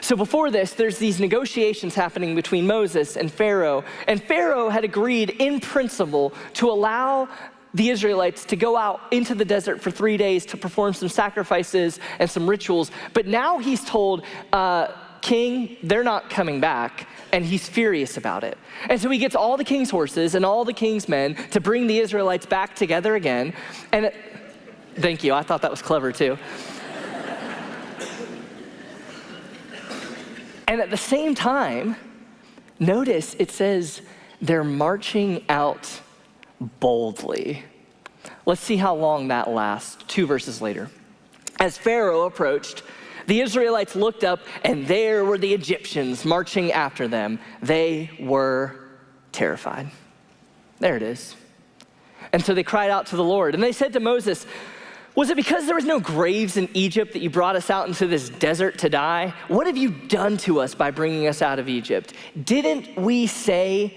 So before this, there's these negotiations happening between Moses and Pharaoh had agreed in principle to allow the Israelites to go out into the desert for 3 days to perform some sacrifices and some rituals. But now he's told, King, they're not coming back, and he's furious about it. And so he gets all the king's horses and all the king's men to bring the Israelites back together again. And thank you, I thought that was clever too. And at the same time, notice it says they're marching out boldly. Let's see how long that lasts. 2 verses later. As Pharaoh approached, the Israelites looked up, and there were the Egyptians marching after them. They were terrified. There it is. And so they cried out to the Lord, and they said to Moses, was it because there was no graves in Egypt that you brought us out into this desert to die? What have you done to us by bringing us out of Egypt? Didn't we say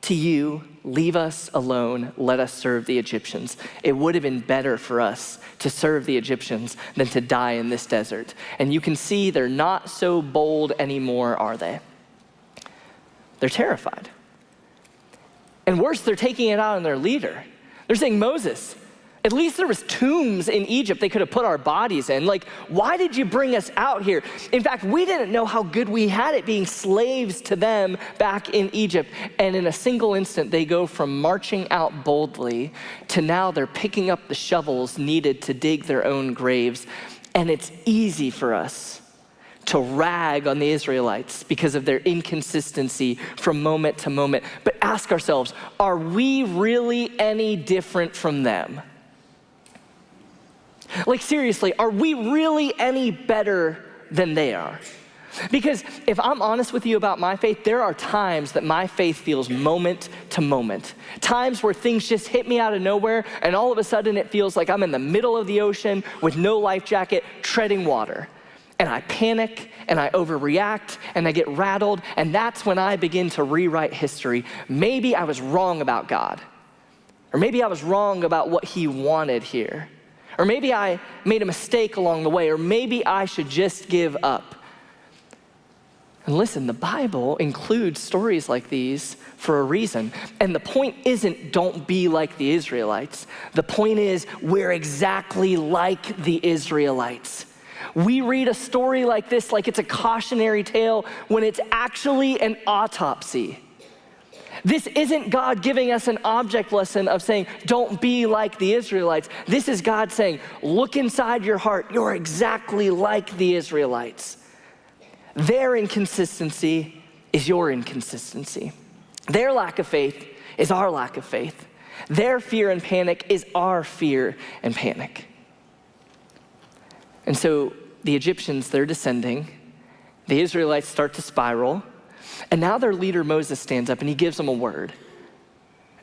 to you, leave us alone, let us serve the Egyptians? It would have been better for us to serve the Egyptians than to die in this desert. And you can see they're not so bold anymore, are they? They're terrified. And worse, they're taking it out on their leader. They're saying, Moses, at least there was tombs in Egypt they could have put our bodies in. Like, why did you bring us out here? In fact, we didn't know how good we had it being slaves to them back in Egypt. And in a single instant, they go from marching out boldly to now they're picking up the shovels needed to dig their own graves. And it's easy for us to rag on the Israelites because of their inconsistency from moment to moment. But ask ourselves, are we really any different from them? Like, seriously, are we really any better than they are? Because if I'm honest with you about my faith, there are times that my faith feels moment to moment. Times where things just hit me out of nowhere, and all of a sudden it feels like I'm in the middle of the ocean with no life jacket, treading water. And I panic, and I overreact, and I get rattled, and that's when I begin to rewrite history. Maybe I was wrong about God, or maybe I was wrong about what he wanted here. Or maybe I made a mistake along the way, or maybe I should just give up. And listen, the Bible includes stories like these for a reason. And the point isn't don't be like the Israelites. The point is we're exactly like the Israelites. We read a story like this like it's a cautionary tale when it's actually an autopsy. This isn't God giving us an object lesson of saying, don't be like the Israelites. This is God saying, look inside your heart. You're exactly like the Israelites. Their inconsistency is your inconsistency. Their lack of faith is our lack of faith. Their fear and panic is our fear and panic. And so the Egyptians, they're descending. The Israelites start to spiral. And now their leader Moses stands up and he gives them a word.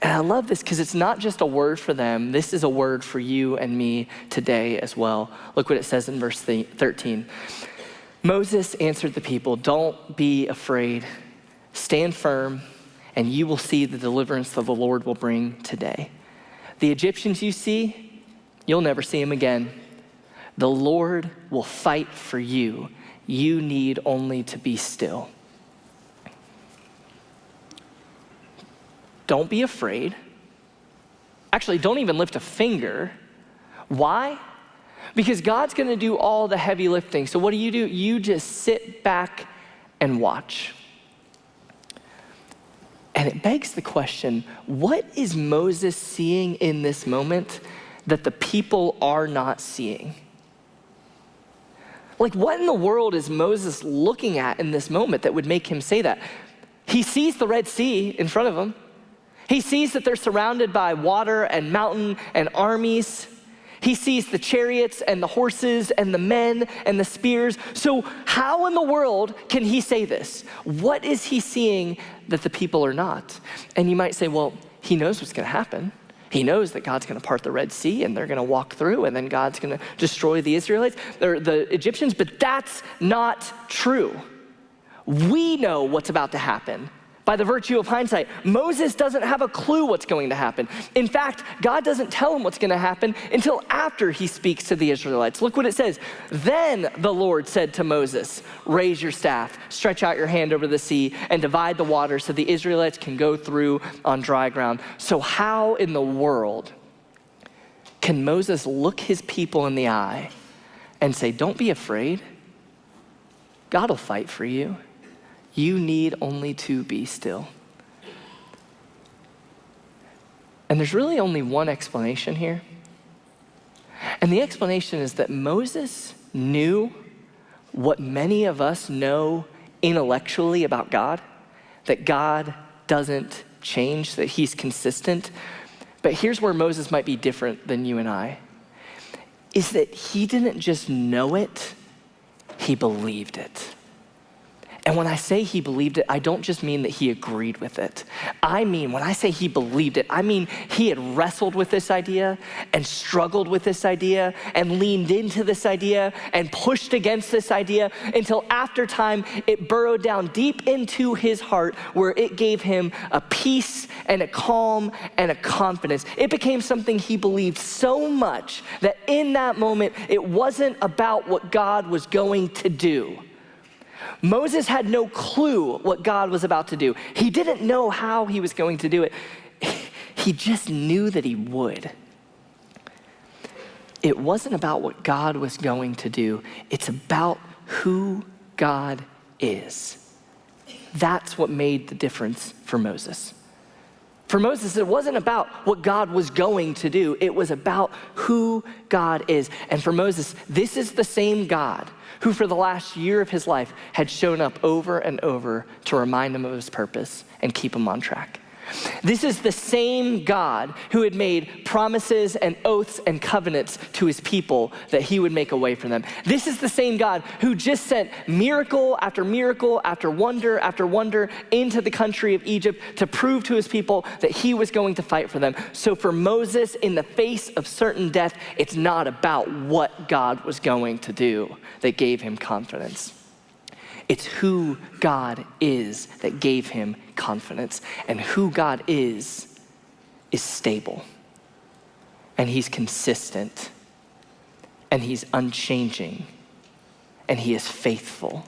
And I love this because it's not just a word for them. This is a word for you and me today as well. Look what it says in verse 13. Moses answered the people, don't be afraid. Stand firm and you will see the deliverance that the Lord will bring today. The Egyptians you see, you'll never see them again. The Lord will fight for you. You need only to be still. Don't be afraid. Actually, don't even lift a finger. Why? Because God's gonna do all the heavy lifting. So what do? You just sit back and watch. And it begs the question, what is Moses seeing in this moment that the people are not seeing? Like, what in the world is Moses looking at in this moment that would make him say that? He sees the Red Sea in front of him. He sees that they're surrounded by water and mountain and armies. He sees the chariots and the horses and the men and the spears. So how in the world can he say this? What is he seeing that the people are not? And you might say, well, he knows what's gonna happen. He knows that God's gonna part the Red Sea and they're gonna walk through and then God's gonna destroy the Israelites, or the Egyptians, but that's not true. We know what's about to happen, by the virtue of hindsight. Moses doesn't have a clue what's going to happen. In fact, God doesn't tell him what's going to happen until after he speaks to the Israelites. Look what it says. Then the Lord said to Moses, raise your staff, stretch out your hand over the sea, and divide the water so the Israelites can go through on dry ground. So how in the world can Moses look his people in the eye and say, don't be afraid. God will fight for you. You need only to be still. And there's really only one explanation here. And the explanation is that Moses knew what many of us know intellectually about God, that God doesn't change, that he's consistent. But here's where Moses might be different than you and I, is that he didn't just know it, he believed it. And when I say he believed it, I don't just mean that he agreed with it. I mean, when I say he believed it, I mean he had wrestled with this idea and struggled with this idea and leaned into this idea and pushed against this idea until after time it burrowed down deep into his heart where it gave him a peace and a calm and a confidence. It became something he believed so much that in that moment, it wasn't about what God was going to do. Moses had no clue what God was about to do. He didn't know how he was going to do it. He just knew that he would. It wasn't about what God was going to do. It's about who God is. That's what made the difference for Moses. For Moses, it wasn't about what God was going to do. It was about who God is. And for Moses, this is the same God who for the last year of his life had shown up over and over to remind him of his purpose and keep him on track. This is the same God who had made promises and oaths and covenants to his people that he would make a way for them. This is the same God who just sent miracle after miracle after wonder into the country of Egypt to prove to his people that he was going to fight for them. So for Moses, in the face of certain death, it's not about what God was going to do that gave him confidence. It's who God is that gave him confidence. And who God is stable. And he's consistent. And he's unchanging. And he is faithful.